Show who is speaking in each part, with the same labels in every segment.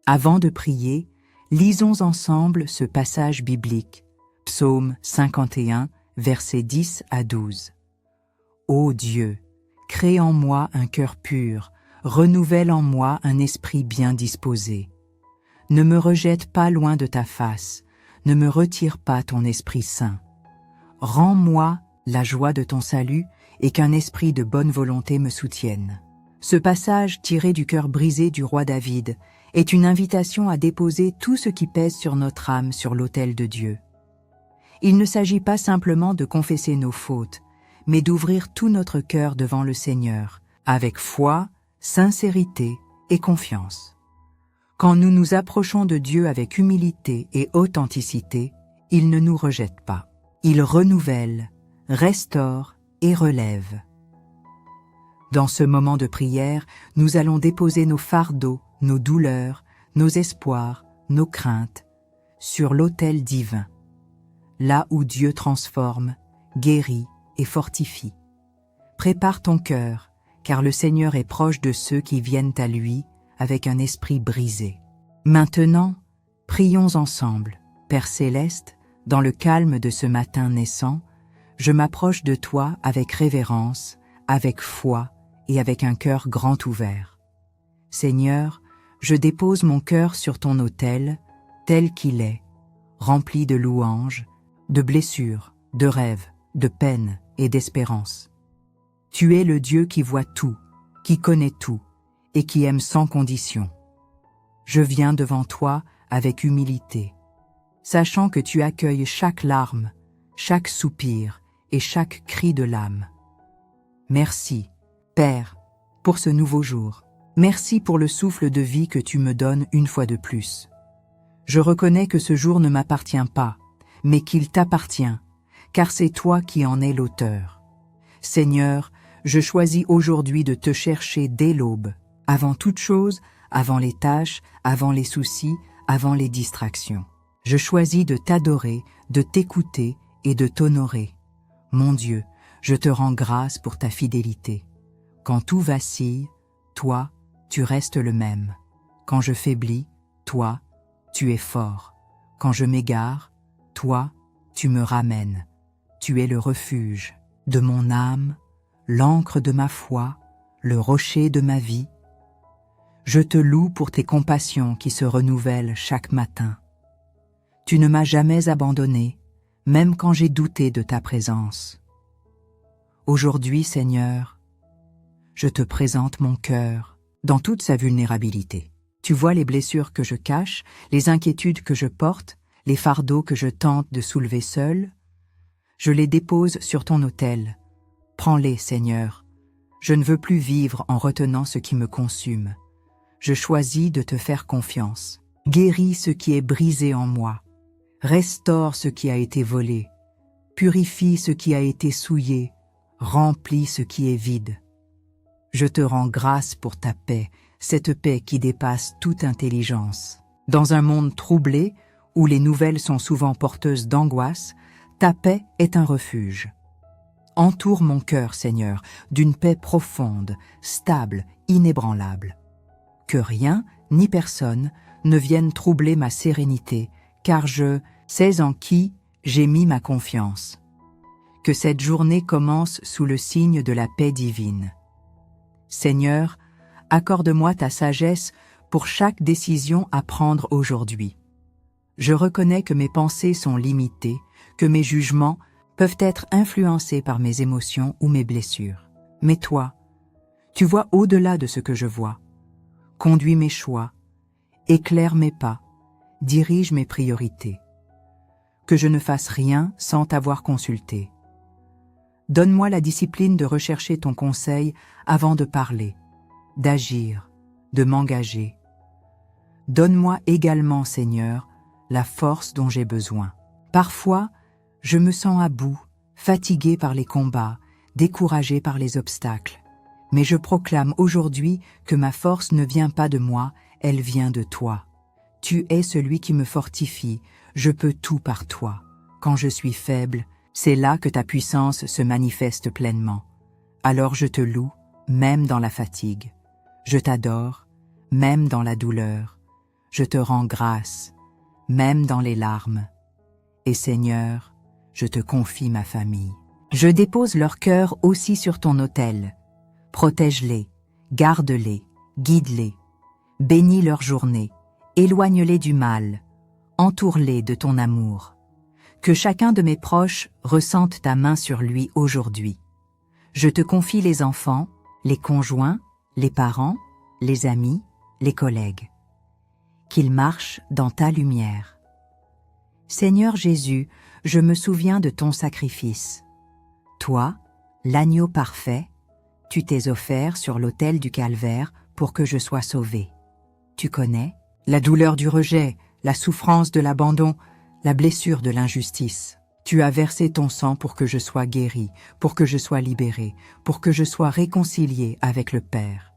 Speaker 1: Avant de prier, lisons ensemble ce passage biblique, Psaume 51, versets 10 à 12. Ô Dieu, crée en moi un cœur pur, renouvelle en moi un esprit bien disposé. Ne me rejette pas loin de ta face, ne me retire pas ton Esprit Saint. Rends-moi la joie de ton salut et qu'un esprit de bonne volonté me soutienne. Ce passage, tiré du cœur brisé du roi David, est une invitation à déposer tout ce qui pèse sur notre âme sur l'autel de Dieu. Il ne s'agit pas simplement de confesser nos fautes, mais d'ouvrir tout notre cœur devant le Seigneur, avec foi, sincérité et confiance. Quand nous nous approchons de Dieu avec humilité et authenticité, il ne nous rejette pas. Il renouvelle, restaure et relève. Dans ce moment de prière, nous allons déposer nos fardeaux, nos douleurs, nos espoirs, nos craintes, sur l'autel divin, là où Dieu transforme, guérit et fortifie. Prépare ton cœur, car le Seigneur est proche de ceux qui viennent à lui avec un esprit brisé. Maintenant, prions ensemble. Père céleste, dans le calme de ce matin naissant, je m'approche de toi avec révérence, avec foi et avec un cœur grand ouvert. Seigneur, je dépose mon cœur sur ton autel, tel qu'il est, rempli de louanges, de blessures, de rêves, de peines et d'espérance. Tu es le Dieu qui voit tout, qui connaît tout et qui aime sans condition. Je viens devant toi avec humilité, sachant que tu accueilles chaque larme, chaque soupir et chaque cri de l'âme. Merci, Père, pour ce nouveau jour. Merci pour le souffle de vie que tu me donnes une fois de plus. Je reconnais que ce jour ne m'appartient pas, mais qu'il t'appartient, car c'est toi qui en es l'auteur. Seigneur, je choisis aujourd'hui de te chercher dès l'aube, avant toute chose, avant les tâches, avant les soucis, avant les distractions. Je choisis de t'adorer, de t'écouter et de t'honorer. Mon Dieu, je te rends grâce pour ta fidélité. Quand tout vacille, toi, tu restes le même. Quand je faiblis, toi, tu es fort. Quand je m'égare, toi, tu me ramènes. Tu es le refuge de mon âme, l'ancre de ma foi, le rocher de ma vie. Je te loue pour tes compassions qui se renouvellent chaque matin. Tu ne m'as jamais abandonné, même quand j'ai douté de ta présence. Aujourd'hui, Seigneur, je te présente mon cœur dans toute sa vulnérabilité. Tu vois les blessures que je cache, les inquiétudes que je porte, les fardeaux que je tente de soulever seul. Je les dépose sur ton autel. Prends-les, Seigneur. Je ne veux plus vivre en retenant ce qui me consume. Je choisis de te faire confiance. Guéris ce qui est brisé en moi. Restaure ce qui a été volé. Purifie ce qui a été souillé. Remplis ce qui est vide. Je te rends grâce pour ta paix, cette paix qui dépasse toute intelligence. Dans un monde troublé, où les nouvelles sont souvent porteuses d'angoisse, ta paix est un refuge. Entoure mon cœur, Seigneur, d'une paix profonde, stable, inébranlable. Que rien, ni personne, ne vienne troubler ma sérénité, car je sais en qui j'ai mis ma confiance. Que cette journée commence sous le signe de la paix divine. Seigneur, accorde-moi ta sagesse pour chaque décision à prendre aujourd'hui. Je reconnais que mes pensées sont limitées, que mes jugements peuvent être influencés par mes émotions ou mes blessures. Mais toi, tu vois au-delà de ce que je vois. Conduis mes choix, éclaire mes pas, dirige mes priorités. Que je ne fasse rien sans t'avoir consulté. Donne-moi la discipline de rechercher ton conseil avant de parler, d'agir, de m'engager. Donne-moi également, Seigneur, la force dont j'ai besoin. Parfois, je me sens à bout, fatigué par les combats, découragé par les obstacles. Mais je proclame aujourd'hui que ma force ne vient pas de moi, elle vient de toi. Tu es celui qui me fortifie, je peux tout par toi. Quand je suis faible, c'est là que ta puissance se manifeste pleinement. Alors je te loue, même dans la fatigue. Je t'adore, même dans la douleur. je te rends grâce, même dans les larmes. Et Seigneur, je te confie ma famille. Je dépose leur cœur aussi sur ton autel. Protège-les, garde-les, guide-les. Bénis leur journée, éloigne-les du mal, entoure-les de ton amour. Que chacun de mes proches ressente ta main sur lui aujourd'hui. Je te confie les enfants, les conjoints, les parents, les amis, les collègues. Qu'ils marchent dans ta lumière. Seigneur Jésus, je me souviens de ton sacrifice. Toi, l'agneau parfait, tu t'es offert sur l'autel du calvaire pour que je sois sauvé. Tu connais la douleur du rejet, la souffrance de l'abandon, la blessure de l'injustice. Tu as versé ton sang pour que je sois guéri, pour que je sois libéré, pour que je sois réconcilié avec le Père.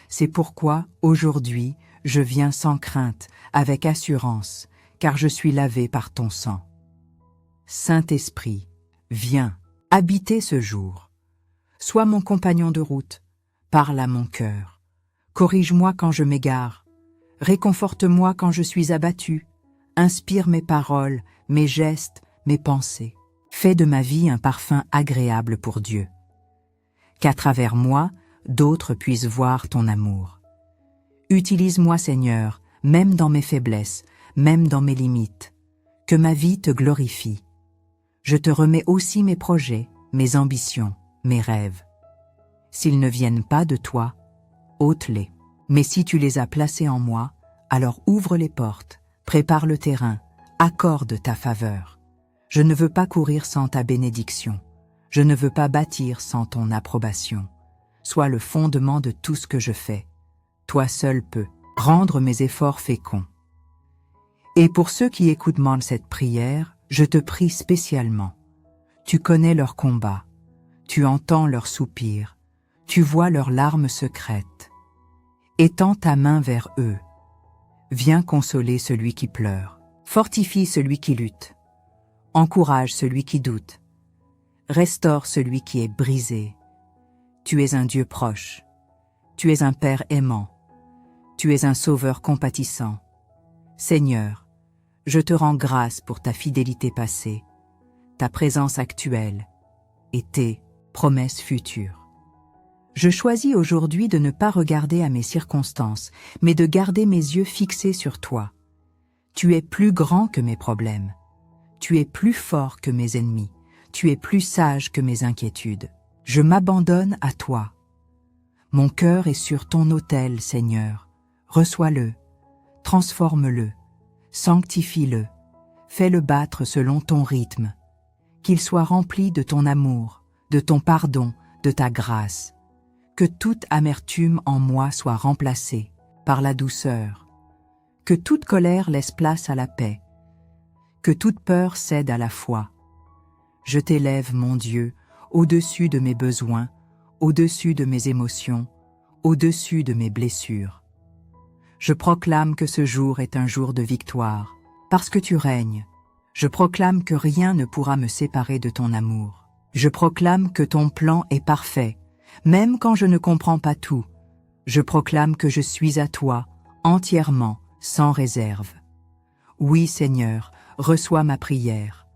Speaker 1: C'est pourquoi, aujourd'hui, je viens sans crainte, avec assurance, car je suis lavé par ton sang. Saint-Esprit, viens, habiter ce jour. Sois mon compagnon de route, parle à mon cœur. Corrige-moi quand je m'égare, réconforte-moi quand je suis abattu, inspire mes paroles, mes gestes, mes pensées. Fais de ma vie un parfum agréable pour Dieu. Qu'à travers moi, d'autres puissent voir ton amour. Utilise-moi, Seigneur, même dans mes faiblesses, même dans mes limites. Que ma vie te glorifie. Je te remets aussi mes projets, mes ambitions, mes rêves. S'ils ne viennent pas de toi, ôte-les. Mais si tu les as placés en moi, alors ouvre les portes, prépare le terrain, accorde ta faveur. Je ne veux pas courir sans ta bénédiction. Je ne veux pas bâtir sans ton approbation. Sois le fondement de tout ce que je fais. Toi seul peux rendre mes efforts féconds. Et pour ceux qui écoutent cette prière, je te prie spécialement. Tu connais leurs combats, tu entends leurs soupirs, tu vois leurs larmes secrètes. Étends ta main vers eux. Viens consoler celui qui pleure, fortifie celui qui lutte, encourage celui qui doute, restaure celui qui est brisé. Tu es un Dieu proche, tu es un Père aimant, tu es un Sauveur compatissant. Seigneur, je te rends grâce pour ta fidélité passée, ta présence actuelle et tes promesses futures. Je choisis aujourd'hui de ne pas regarder à mes circonstances, mais de garder mes yeux fixés sur toi. Tu es plus grand que mes problèmes. Tu es plus fort que mes ennemis. Tu es plus sage que mes inquiétudes. Je m'abandonne à toi. Mon cœur est sur ton autel, Seigneur. Reçois-le, transforme-le, sanctifie-le, fais-le battre selon ton rythme. Qu'il soit rempli de ton amour, de ton pardon, de ta grâce. Que toute amertume en moi soit remplacée par la douceur. Que toute colère laisse place à la paix. Que toute peur cède à la foi. Je t'élève, mon Dieu, au-dessus de mes besoins, au-dessus de mes émotions, au-dessus de mes blessures. Je proclame que ce jour est un jour de victoire, parce que tu règnes. Je proclame que rien ne pourra me séparer de ton amour. Je proclame que ton plan est parfait, même quand je ne comprends pas tout. Je proclame que je suis à toi, entièrement, sans réserve. Oui, Seigneur, reçois ma prière.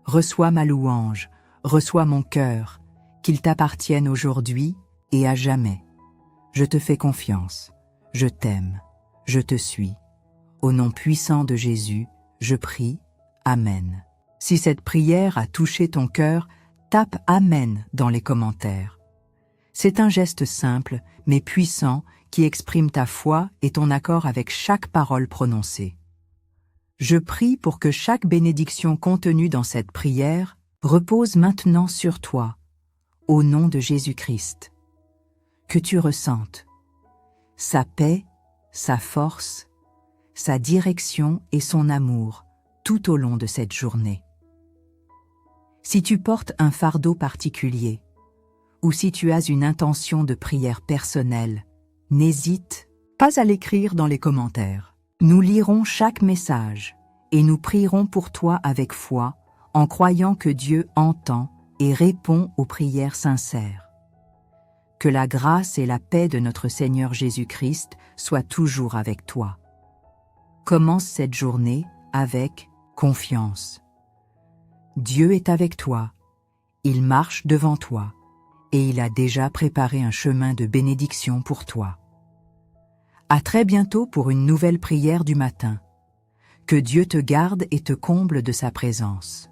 Speaker 1: Reçois ma louange, reçois mon cœur, qu'il t'appartienne aujourd'hui et à jamais. Je te fais confiance, je t'aime, je te suis. Au nom puissant de Jésus, je prie. Amen. Si cette prière a touché ton cœur, tape Amen dans les commentaires. C'est un geste simple, mais puissant, qui exprime ta foi et ton accord avec chaque parole prononcée. Je prie pour que chaque bénédiction contenue dans cette prière repose maintenant sur toi, au nom de Jésus-Christ. Que tu ressentes sa paix, sa force, sa direction et son amour tout au long de cette journée. Si tu portes un fardeau particulier, ou si tu as une intention de prière personnelle, n'hésite pas à l'écrire dans les commentaires. Nous lirons chaque message et nous prierons pour toi avec foi, en croyant que Dieu entend et répond aux prières sincères. Que la grâce et la paix de notre Seigneur Jésus-Christ soient toujours avec toi. Commence cette journée avec confiance. Dieu est avec toi, il marche devant toi, et il a déjà préparé un chemin de bénédiction pour toi. À très bientôt pour une nouvelle prière du matin. Que Dieu te garde et te comble de sa présence.